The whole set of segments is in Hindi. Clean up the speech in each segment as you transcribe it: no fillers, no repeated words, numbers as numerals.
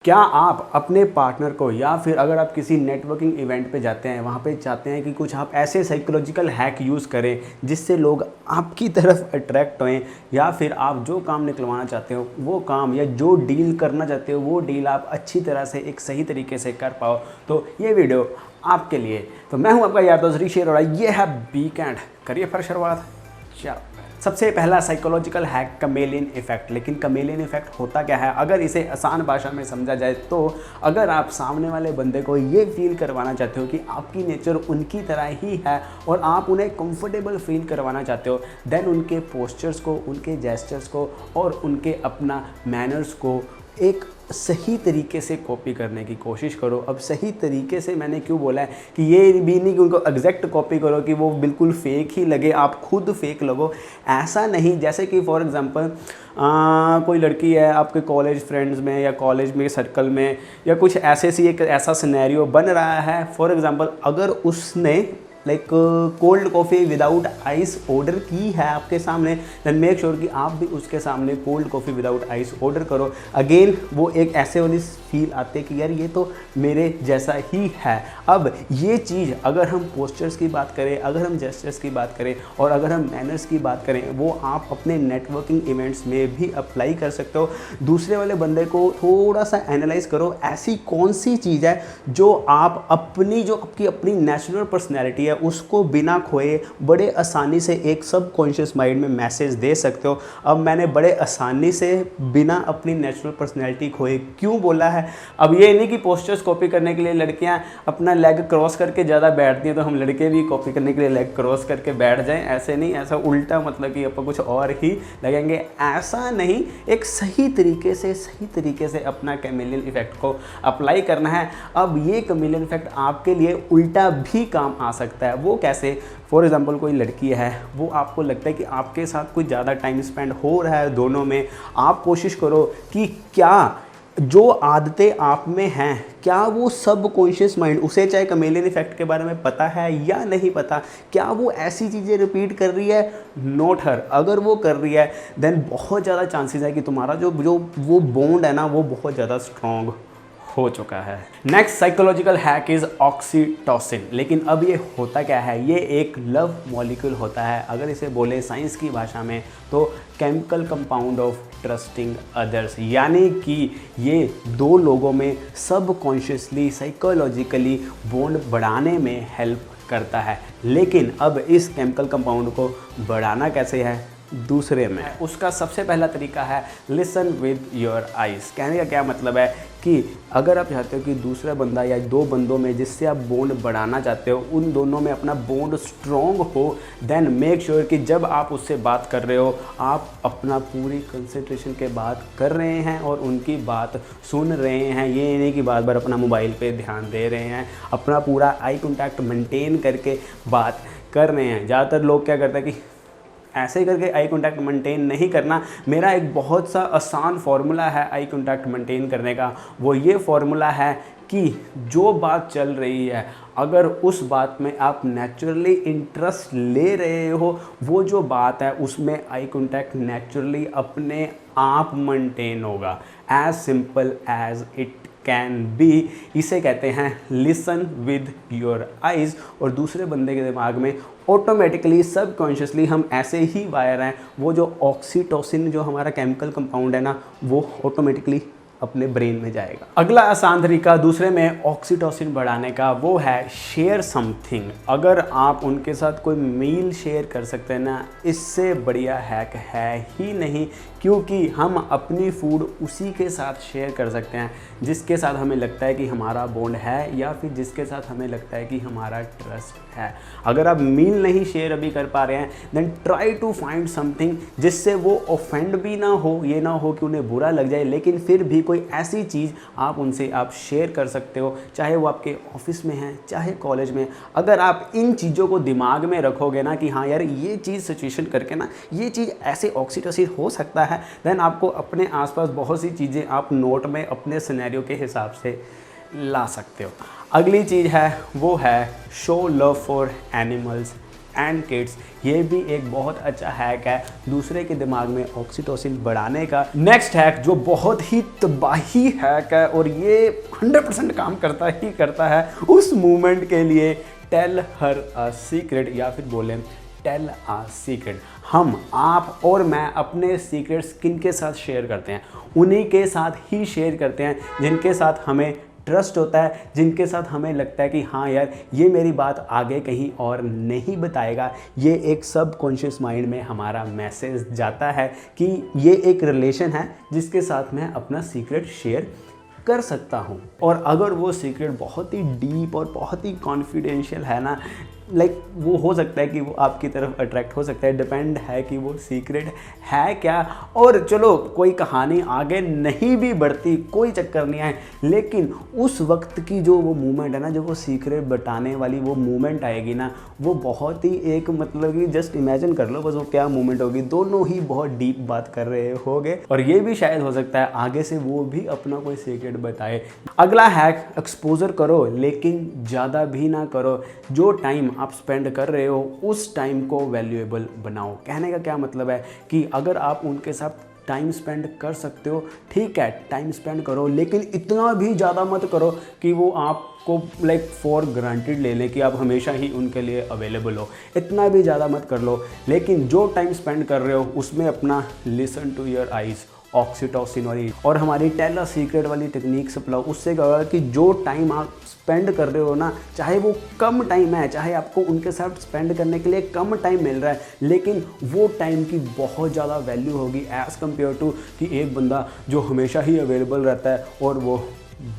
क्या आप अपने पार्टनर को या फिर अगर आप किसी नेटवर्किंग इवेंट पे जाते हैं वहाँ पे चाहते हैं कि कुछ आप ऐसे साइकोलॉजिकल हैक यूज़ करें जिससे लोग आपकी तरफ अट्रैक्ट हों, या फिर आप जो काम निकलवाना चाहते हो वो काम या जो डील करना चाहते हो वो डील आप अच्छी तरह से एक सही तरीके से कर पाओ, तो ये वीडियो आपके लिए। तो मैं हूँ आपका यार दोस्त ऋषि अरोड़ा, ये है वीकेंड। करिए फिर शुरुआत। चलो, सबसे पहला साइकोलॉजिकल हैक कमेलियन इफेक्ट। लेकिन कमेलियन इफेक्ट होता क्या है, अगर इसे आसान भाषा में समझा जाए तो अगर आप सामने वाले बंदे को ये फील करवाना चाहते हो कि आपकी नेचर उनकी तरह ही है और आप उन्हें कंफर्टेबल फील करवाना चाहते हो, देन उनके पोस्चर्स को, उनके जेस्चर्स को और उनके अपना मैनर्स को एक सही तरीके से कॉपी करने की कोशिश करो। अब सही तरीके से मैंने क्यों बोला है कि ये भी नहीं कि उनको एग्जैक्ट कॉपी करो कि वो बिल्कुल फेक ही लगे, आप खुद फेक लगो, ऐसा नहीं। जैसे कि फॉर एग्जांपल कोई लड़की है आपके कॉलेज फ्रेंड्स में या कॉलेज में सर्कल में या कुछ एक ऐसा सिनेरियो बन रहा है। फॉर एग्जांपल अगर उसने cold coffee without ice order की है आपके सामने, देन मेक श्योर कि आप भी उसके सामने cold coffee without ice order करो। अगेन वो एक ऐसे वाली फील आते कि यार ये तो मेरे जैसा ही है। अब ये चीज़ अगर हम पोस्चर्स की बात करें, अगर हम जेस्चर्स की बात करें और अगर हम मैनर्स की बात करें, वो आप अपने नेटवर्किंग इवेंट्स में भी अप्लाई कर सकते हो। दूसरे वाले बंदे को थोड़ा सा एनालाइज करो, ऐसी कौन सी चीज़ है जो आप आपकी अपनी नेचुरल पर्सनैलिटी है उसको बिना खोए बड़े आसानी से एक सबकॉन्शियस माइंड में मैसेज दे सकते हो। अब मैंने बड़े आसानी से बिना अपनी नेचुरल पर्सनैलिटी खोए क्यों बोला है? अब ये नहीं कि पोस्चर्स कॉपी करने के लिए लड़कियां अपना लेग क्रॉस करके ज़्यादा बैठती हैं तो हम लड़के भी कॉपी करने के लिए लेग क्रॉस करके बैठ जाएं, ऐसे नहीं। ऐसा उल्टा मतलब कि अपन कुछ और ही लगेंगे, ऐसा नहीं। एक सही तरीके से अपना कैमेलियन इफेक्ट को अप्लाई करना है। अब ये कैमेलियन इफेक्ट आपके लिए उल्टा भी काम आ सकता है। वो कैसे? फॉर एग्जांपल कोई लड़की है, वो आपको लगता है कि आपके साथ कुछ ज़्यादा टाइम स्पेंड हो रहा है दोनों में, आप कोशिश करो कि क्या जो आदतें आप में हैं क्या वो सबकॉन्शियस माइंड उसे, चाहे कैमेलियन इफेक्ट के बारे में पता है या नहीं पता, क्या वो ऐसी चीज़ें रिपीट कर रही है? Not her. अगर वो कर रही है देन बहुत ज़्यादा चांसेस है कि तुम्हारा जो वो बॉन्ड है ना वो बहुत ज़्यादा स्ट्रॉन्ग हो चुका है। Next psychological hack is oxytocin. लेकिन अब ये होता क्या है? ये एक लव मॉलिक्यूल होता है, अगर इसे बोले साइंस की भाषा में तो chemical compound of trusting others, यानी कि ये दो लोगों में सबकॉन्शियसली साइकोलॉजिकली बॉन्ड बढ़ाने में हेल्प करता है। लेकिन अब इस केमिकल कंपाउंड को बढ़ाना कैसे है? दूसरे में। उसका सबसे पहला तरीका है लिसन विद योर आइज़। कहने का क्या मतलब है कि अगर आप चाहते हो कि दूसरा बंदा या दो बंदों में जिससे आप बॉन्ड बढ़ाना चाहते हो उन दोनों में अपना बॉन्ड स्ट्रॉन्ग हो, देन मेक श्योर कि जब आप उससे बात कर रहे हो आप अपना पूरी कंसंट्रेशन के बात कर रहे हैं और उनकी बात सुन रहे हैं। ये नहीं कि बार बार अपना मोबाइल पे ध्यान दे रहे हैं, अपना पूरा आई कॉन्टैक्ट मेंटेन करके बात कर रहे हैं। ज़्यादातर लोग क्या करते हैं कि ऐसे करके आई कांटेक्ट मेंटेन नहीं करना। मेरा एक बहुत सा आसान फार्मूला है आई कांटेक्ट मेंटेन करने का। वो ये फार्मूला है कि जो बात चल रही है अगर उस बात में आप नेचुरली इंटरेस्ट ले रहे हो, वो जो बात है उसमें आई कांटेक्ट नेचुरली अपने आप मेंटेन होगा। As simple as it can be. इसे कहते हैं लिसन विद योर आइज़। और दूसरे बंदे के दिमाग में ऑटोमेटिकली सबकॉन्शियसली हम ऐसे ही वायर हैं, वो जो ऑक्सीटोसिन जो हमारा केमिकल कंपाउंड है ना वो ऑटोमेटिकली अपने ब्रेन में जाएगा। अगला आसान तरीका दूसरे में ऑक्सीटोसिन बढ़ाने का वो है शेयर समथिंग। अगर आप उनके साथ कोई मील शेयर कर सकते हैं ना, इससे बढ़िया हैक है ही नहीं, क्योंकि हम अपनी फूड उसी के साथ शेयर कर सकते हैं जिसके साथ हमें लगता है कि हमारा बॉन्ड है या फिर जिसके साथ हमें लगता है कि हमारा ट्रस्ट है। अगर आप मील नहीं शेयर अभी कर पा रहे हैं then try to find something जिससे वो ऑफेंड भी ना हो, ये ना हो कि उन्हें बुरा लग जाए, लेकिन फिर भी कोई ऐसी चीज़ आप उनसे आप शेयर कर सकते हो, चाहे वो आपके ऑफिस में है चाहे कॉलेज में। अगर आप इन चीज़ों को दिमाग में रखोगे ना कि हाँ यार ये चीज़ सिचुएशन करके ना ये चीज़ ऐसे ऑक्सीटोसिन हो सकता है, देन आपको अपने आसपास बहुत सी चीज़ें आप नोट में अपने सिनेरियो के हिसाब से ला सकते हो। अगली चीज़ है वो है show love for animals and kids, ये भी एक बहुत अच्छा हैक है दूसरे के दिमाग में ऑक्सीटोसिन बढ़ाने का। नेक्स्ट हैक जो बहुत ही तबाही हैक है और ये 100% काम करता है उस मूवमेंट के लिए, टेल हर अ सीक्रेट, या फिर बोलें टेल अ सीक्रेट। हम, आप और मैं अपने सीक्रेट्स किन के साथ शेयर करते हैं? उन्हीं के साथ ही शेयर करते हैं जिनके साथ हमें ट्रस्ट होता है, जिनके साथ हमें लगता है कि हाँ यार ये मेरी बात आगे कहीं और नहीं बताएगा। ये एक सबकॉन्शियस माइंड में हमारा मैसेज जाता है कि ये एक रिलेशन है जिसके साथ मैं अपना सीक्रेट शेयर कर सकता हूँ। और अगर वो सीक्रेट बहुत ही डीप और बहुत ही कॉन्फिडेंशियल है ना, लाइक वो हो सकता है कि वो आपकी तरफ अट्रैक्ट हो सकता है, डिपेंड है कि वो सीक्रेट है क्या। और चलो कोई कहानी आगे नहीं भी बढ़ती, कोई चक्कर नहीं है, लेकिन उस वक्त की जो वो मोमेंट है ना, जब वो सीक्रेट बताने वाली वो मोमेंट आएगी ना, वो बहुत ही एक मतलब कि जस्ट इमेजिन कर लो बस वो क्या मोमेंट होगी। दोनों ही बहुत डीप बात कर रहे होगे और ये भी शायद हो सकता है आगे से वो भी अपना कोई सीक्रेट बताए। अगला हैक, एक्सपोजर करो लेकिन ज़्यादा भी ना करो। जो टाइम आप स्पेंड कर रहे हो उस टाइम को वैल्यूएबल बनाओ। कहने का क्या मतलब है कि अगर आप उनके साथ टाइम स्पेंड कर सकते हो, ठीक है टाइम स्पेंड करो, लेकिन इतना भी ज़्यादा मत करो कि वो आपको लाइक फॉर ग्रांटेड ले लें कि आप हमेशा ही उनके लिए अवेलेबल हो। इतना भी ज़्यादा मत कर लो, लेकिन जो टाइम स्पेंड कर रहे हो उसमें अपना listen to your eyes, oxytocin वाली और हमारी टेल अ सीक्रेट वाली टेक्निक से अपनाओ। उससे क्या होगा कि जो टाइम आप स्पेंड कर रहे हो ना, चाहे वो कम टाइम है, चाहे आपको उनके साथ स्पेंड करने के लिए कम टाइम मिल रहा है, लेकिन वो टाइम की बहुत ज़्यादा वैल्यू होगी एज़ कम्पेयर टू कि एक बंदा जो हमेशा ही अवेलेबल रहता है और वो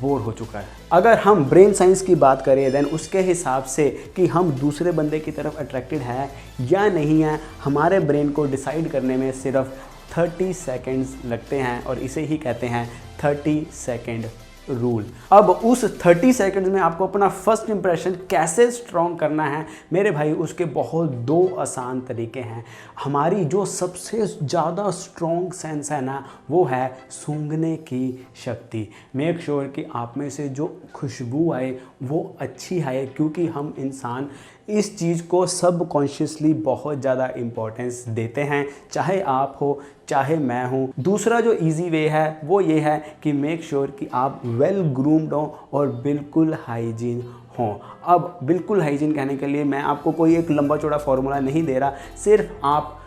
बोर हो चुका है। अगर हम ब्रेन साइंस की बात करें देन उसके हिसाब से कि हम दूसरे बंदे की तरफ अट्रैक्टेड है या नहीं है, हमारे ब्रेन को डिसाइड करने में सिर्फ 30 सेकेंड्स लगते हैं और इसे ही कहते हैं 30 सेकेंड रूल। अब उस 30 सेकंड्स में आपको अपना फर्स्ट इंप्रेशन कैसे स्ट्रॉन्ग करना है मेरे भाई, उसके बहुत 2 आसान तरीके हैं। हमारी जो सबसे ज़्यादा स्ट्रॉन्ग सेंस है ना, वो है सूंघने की शक्ति। मेक श्योर कि आप में से जो खुशबू आए वो अच्छी आए, क्योंकि हम इंसान इस चीज़ को सबकॉन्शियसली बहुत ज़्यादा इम्पोर्टेंस देते हैं, चाहे आप हो चाहे मैं हूँ। दूसरा जो इजी वे है वो ये है कि मेक श्योर कि आप वेल ग्रूम्ड हो और बिल्कुल हाइजीन हो। अब बिल्कुल हाइजीन कहने के लिए मैं आपको कोई एक लंबा चौड़ा फॉर्मूला नहीं दे रहा, सिर्फ आप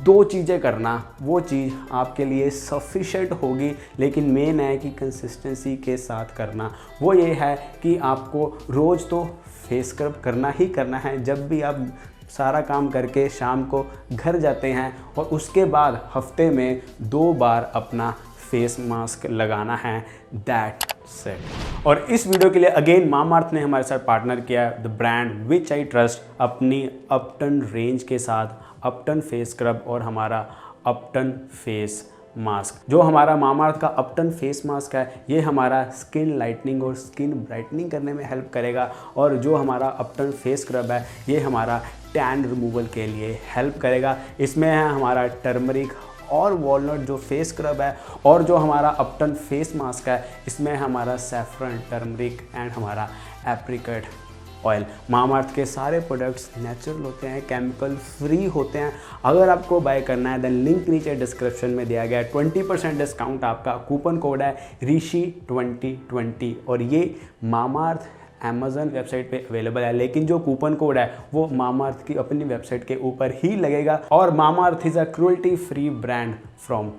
2 चीज़ें करना, वो चीज़ आपके लिए सफिशेंट होगी, लेकिन मेन है कि कंसिस्टेंसी के साथ करना। वो ये है कि आपको रोज़ तो फेस स्क्रब करना ही करना है, जब भी आप सारा काम करके शाम को घर जाते हैं, और उसके बाद हफ्ते में 2 बार अपना फेस मास्क लगाना है। That set. और इस वीडियो के लिए अगेन मामाअर्थ ने हमारे साथ पार्टनर किया है, the brand which I trust, अपनी अपटन रेंज के साथ अपटन फेस स्क्रब और हमारा अपटन फेस मास्क। जो हमारा मामाअर्थ का अपटन फेस मास्क है ये हमारा स्किन लाइटनिंग और स्किन ब्राइटनिंग करने में हेल्प करेगा, और जो हमारा अपटन फेस स्क्रब है ये हमारा टैन रिमूवल के लिए हेल्प करेगा। इसमें है हमारा टर्मरिक और वॉलनट जो फेस स्क्रब है, और जो हमारा अपटन फेस मास्क है इसमें हमारा सैफरन, टर्मरिक एंड हमारा एप्रिकॉट ऑयल। मामाअर्थ के सारे प्रोडक्ट्स नेचुरल होते हैं, केमिकल फ्री होते हैं। अगर आपको बाय करना है देन लिंक नीचे डिस्क्रिप्शन में दिया गया है। 20% डिस्काउंट आपका, कूपन कोड है ऋषि2020, और ये मामाअर्थ अमेज़न वेबसाइट पे अवेलेबल है, लेकिन जो कूपन कोड है वो मामाअर्थ की अपनी वेबसाइट के ऊपर ही लगेगा। और Mamaearth is a cruelty free brand from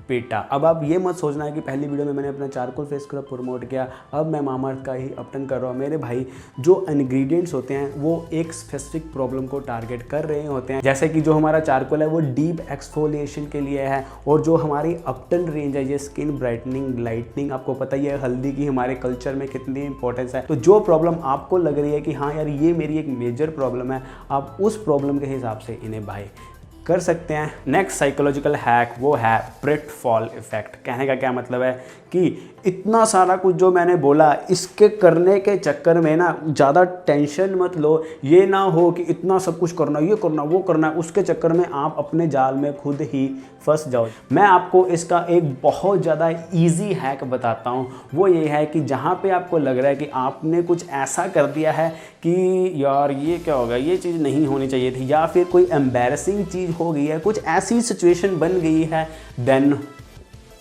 PETA. अब आप ये मत सोचना है कि पहली वीडियो में मैंने अपना चारकोल फेस स्क्रब प्रमोट किया, अब मैं मामाअर्थ का ही अपटन कर रहा हूँ। मेरे भाई जो इंग्रेडिएंट्स होते हैं वो एक स्पेसिफिक प्रॉब्लम को टारगेट कर रहे होते हैं, जैसे कि जो हमारा चारकोल है वो डीप एक्सफोलिएशन के लिए है, और जो हमारी अपटन रेंज है ये स्किन ब्राइटनिंग, लाइटनिंग। आपको पता ही है हल्दी की हमारे कल्चर में कितनी इंपॉर्टेंस है। तो जो प्रॉब्लम आपको लग रही है कि हाँ यार ये मेरी एक मेजर प्रॉब्लम है, आप उस प्रॉब्लम के हिसाब से इन्हें बाय कर सकते हैं। नेक्स्ट साइकोलॉजिकल हैक वो है प्रिटफॉल इफेक्ट। कहने का क्या मतलब है कि इतना सारा कुछ जो मैंने बोला इसके करने के चक्कर में ना ज़्यादा टेंशन मत लो, ये ना हो कि इतना सब कुछ करना, ये करना, वो करना, उसके चक्कर में आप अपने जाल में खुद ही फंस जाओ। मैं आपको इसका एक बहुत ज़्यादा इजी हैक बताता हूँ। वो ये है कि जहाँ पे आपको लग रहा है कि आपने कुछ ऐसा कर दिया है कि यार ये क्या होगा, ये चीज़ नहीं होनी चाहिए थी, या फिर कोई एम्बैरसिंग चीज़ हो गई है, कुछ ऐसी सिचुएशन बन गई है, देन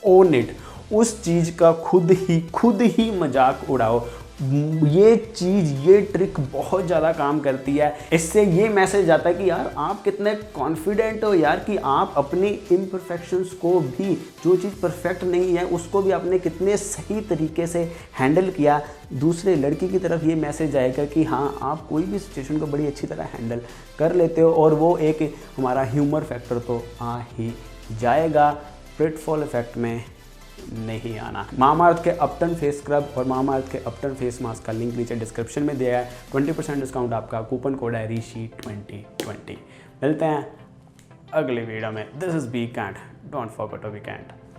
ओन इट। उस चीज़ का खुद ही मजाक उड़ाओ। ये चीज़, ये ट्रिक बहुत ज़्यादा काम करती है। इससे ये मैसेज आता है कि यार आप कितने कॉन्फिडेंट हो यार, कि आप अपनी इम्परफेक्शंस को भी, जो चीज़ परफेक्ट नहीं है उसको भी आपने कितने सही तरीके से हैंडल किया। दूसरे लड़की की तरफ ये मैसेज आएगा कि हाँ, आप कोई भी सिचुएशन को बड़ी अच्छी तरह हैंडल कर लेते हो, और वो एक हमारा ह्यूमर फैक्टर तो आ ही जाएगा। पिटफॉल इफेक्ट में नहीं आना। मामाअर्थ के अपटन फेस स्क्रब और मामाअर्थ के अपटन फेस मास्क का लिंक नीचे डिस्क्रिप्शन में दिया है। 20% डिस्काउंट आपका, कूपन कोड है ऋषि2020। मिलते हैं अगले वीडियो में। This is weekend, don't forget a weekend.